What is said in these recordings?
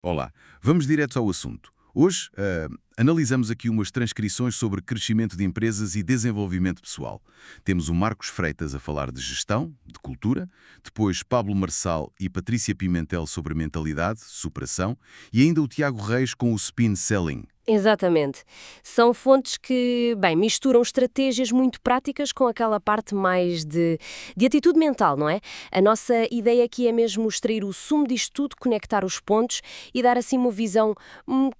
Olá, vamos direto ao assunto. Hoje, analisamos aqui umas transcrições sobre crescimento de empresas e desenvolvimento pessoal. Temos o Marcos Freitas a falar de gestão, de cultura, depois Pablo Marçal e Patrícia Pimentel sobre mentalidade, superação, e ainda o Tiago Reis com o spin selling. Exatamente. São fontes que, bem, misturam estratégias muito práticas com aquela parte mais de atitude mental, não é? A nossa ideia aqui é mesmo extrair o sumo disto tudo, conectar os pontos e dar assim uma visão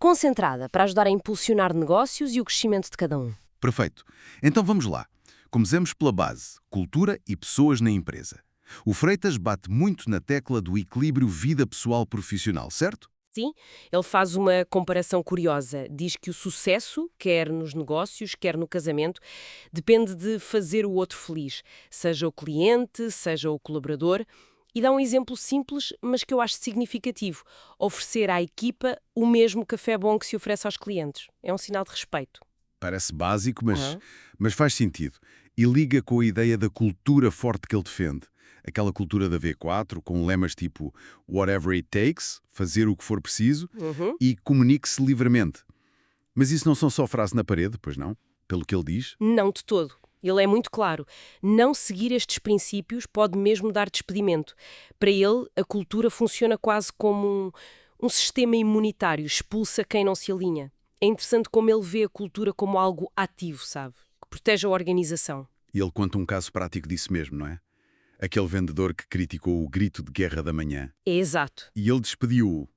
concentrada para ajudar a impulsionar negócios e o crescimento de cada um. Perfeito. Então vamos lá. Comecemos pela base, cultura e pessoas na empresa. O Freitas bate muito na tecla do equilíbrio vida pessoal-profissional, certo? Sim, ele faz uma comparação curiosa. Diz que o sucesso, quer nos negócios, quer no casamento, depende de fazer o outro feliz, seja o cliente, seja o colaborador. E dá um exemplo simples, mas que eu acho significativo: oferecer à equipa o mesmo café bom que se oferece aos clientes. É um sinal de respeito. Parece básico, Aham. mas faz sentido. E liga com a ideia da cultura forte que ele defende. Aquela cultura da V4, com lemas tipo whatever it takes, fazer o que for preciso, Uhum. e comunique-se livremente. Mas isso não são só frases na parede, pois não? Pelo que ele diz. Não de todo. Ele é muito claro. Não seguir estes princípios pode mesmo dar despedimento. Para ele, a cultura funciona quase como um sistema imunitário, expulsa quem não se alinha. É interessante como ele vê a cultura como algo ativo, sabe? Que protege a organização. E ele conta um caso prático disso mesmo, não é? Aquele vendedor que criticou o grito de guerra da manhã. É exato. E ele despediu-o,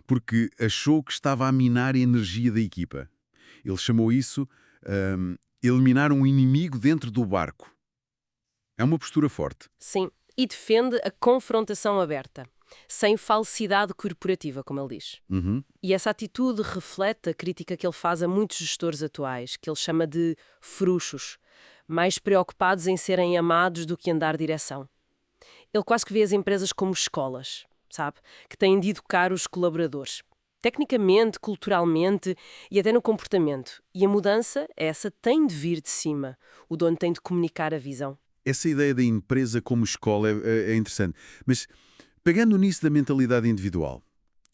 porque achou que estava a minar a energia da equipa. Ele chamou isso eliminar um inimigo dentro do barco. É uma postura forte. Sim. E defende a confrontação aberta, sem falsidade corporativa, como ele diz. Uhum. E essa atitude reflete a crítica que ele faz a muitos gestores atuais, que ele chama de frouxos, mais preocupados em serem amados do que em dar direção. Ele quase que vê as empresas como escolas, sabe? Que têm de educar os colaboradores. Tecnicamente, culturalmente e até no comportamento. E a mudança, essa, tem de vir de cima. O dono tem de comunicar a visão. Essa ideia da empresa como escola é interessante. Mas, pegando nisso da mentalidade individual,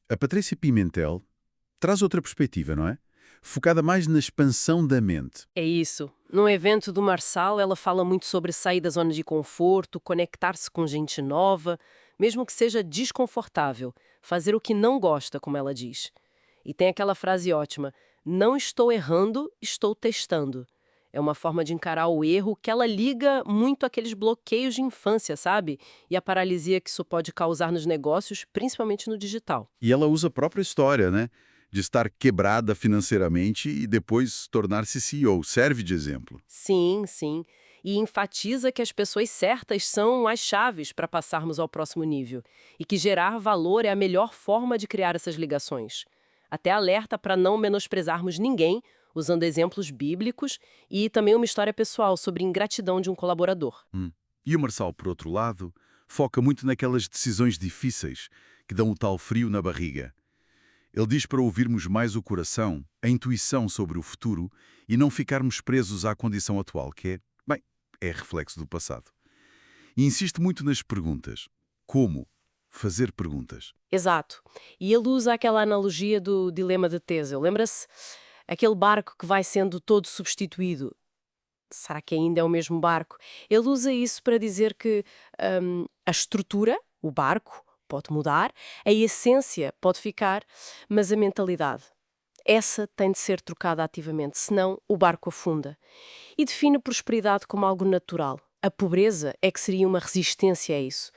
a Patrícia Pimentel traz outra perspectiva, não é? Focada mais na expansão da mente. É isso. No evento do Marçal, ela fala muito sobre sair da zona de conforto, conectar-se com gente nova, mesmo que seja desconfortável, fazer o que não gosta, como ela diz. E tem aquela frase ótima: não estou errando, estou testando. É uma forma de encarar o erro que ela liga muito àqueles bloqueios de infância, sabe? E a paralisia que isso pode causar nos negócios, principalmente no digital. E ela usa a própria história, né? De estar quebrada financeiramente e depois tornar-se CEO. Serve de exemplo. Sim, sim. E enfatiza que as pessoas certas são as chaves para passarmos ao próximo nível e que gerar valor é a melhor forma de criar essas ligações. Até alerta para não menosprezarmos ninguém, usando exemplos bíblicos e também uma história pessoal sobre ingratidão de um colaborador. E o Marçal, por outro lado, foca muito naquelas decisões difíceis que dão o tal frio na barriga. Ele diz para ouvirmos mais o coração, a intuição sobre o futuro e não ficarmos presos à condição atual, que é, bem, é reflexo do passado. E insiste muito nas perguntas. Como? Fazer perguntas. Exato. E ele usa aquela analogia do dilema de Teseu. Lembra-se? Aquele barco que vai sendo todo substituído. Será que ainda é o mesmo barco? Ele usa isso para dizer que a estrutura, o barco, pode mudar, a essência pode ficar, mas a mentalidade, essa tem de ser trocada ativamente, senão o barco afunda. E define a prosperidade como algo natural. A pobreza é que seria uma resistência a isso.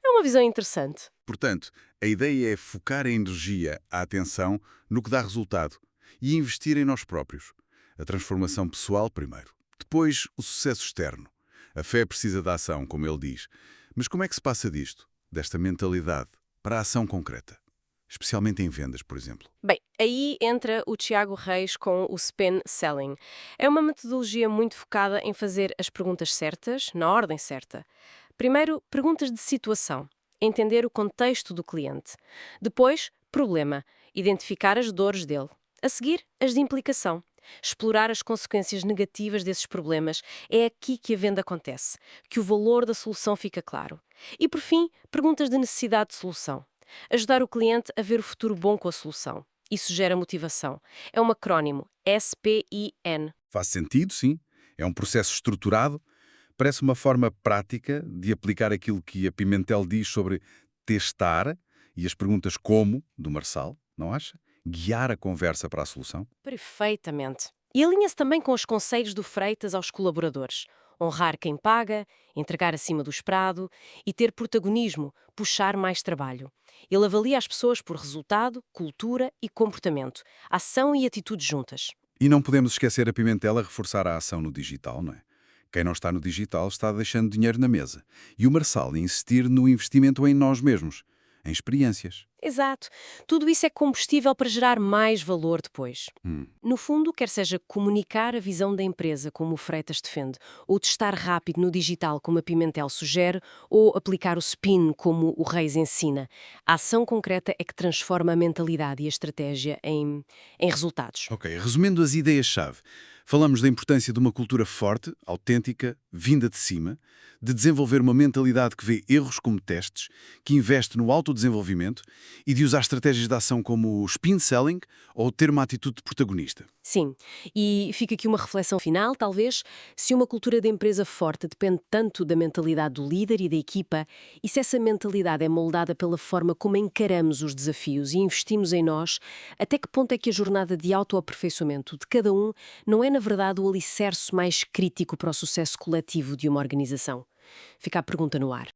É uma visão interessante. Portanto, a ideia é focar a energia, a atenção, no que dá resultado e investir em nós próprios. A transformação pessoal primeiro. Depois, o sucesso externo. A fé precisa da ação, como ele diz. Mas como é que se passa disto, desta mentalidade, para a ação concreta? Especialmente em vendas, por exemplo. Bem, aí entra o Tiago Reis com o spin selling. É uma metodologia muito focada em fazer as perguntas certas, na ordem certa. Primeiro, perguntas de situação, entender o contexto do cliente. Depois, problema, identificar as dores dele. A seguir, as de implicação. Explorar as consequências negativas desses problemas. É aqui que a venda acontece, que o valor da solução fica claro. E por fim, perguntas de necessidade de solução. Ajudar o cliente a ver o futuro bom com a solução. Isso gera motivação. É um acrónimo, SPIN. Faz sentido, sim. É um processo estruturado. Parece uma forma prática de aplicar aquilo que a Pimentel diz sobre testar e as perguntas como, do Marçal, não acha? Guiar a conversa para a solução. Perfeitamente. E alinha-se também com os conselhos do Freitas aos colaboradores. Honrar quem paga, entregar acima do esperado e ter protagonismo, puxar mais trabalho. Ele avalia as pessoas por resultado, cultura e comportamento, ação e atitudes juntas. E não podemos esquecer a Pimentel a reforçar a ação no digital, não é? Quem não está no digital está deixando dinheiro na mesa. E o Marçal a insistir no investimento em nós mesmos, em experiências. Exato. Tudo isso é combustível para gerar mais valor depois. Hum. No fundo, quer seja comunicar a visão da empresa, como o Freitas defende, ou testar rápido no digital, como a Pimentel sugere, ou aplicar o spin, como o Reis ensina. A ação concreta é que transforma a mentalidade e a estratégia em resultados. Ok, resumindo as ideias-chave, falamos da importância de uma cultura forte, autêntica, vinda de cima, de desenvolver uma mentalidade que vê erros como testes, que investe no autodesenvolvimento e de usar estratégias de ação como o spin selling ou ter uma atitude de protagonista. Sim, e fica aqui uma reflexão final, talvez, se uma cultura de empresa forte depende tanto da mentalidade do líder e da equipa, e se essa mentalidade é moldada pela forma como encaramos os desafios e investimos em nós, até que ponto é que a jornada de autoaperfeiçoamento de cada um não é, na verdade, o alicerce mais crítico para o sucesso coletivo de uma organização? Fica a pergunta no ar.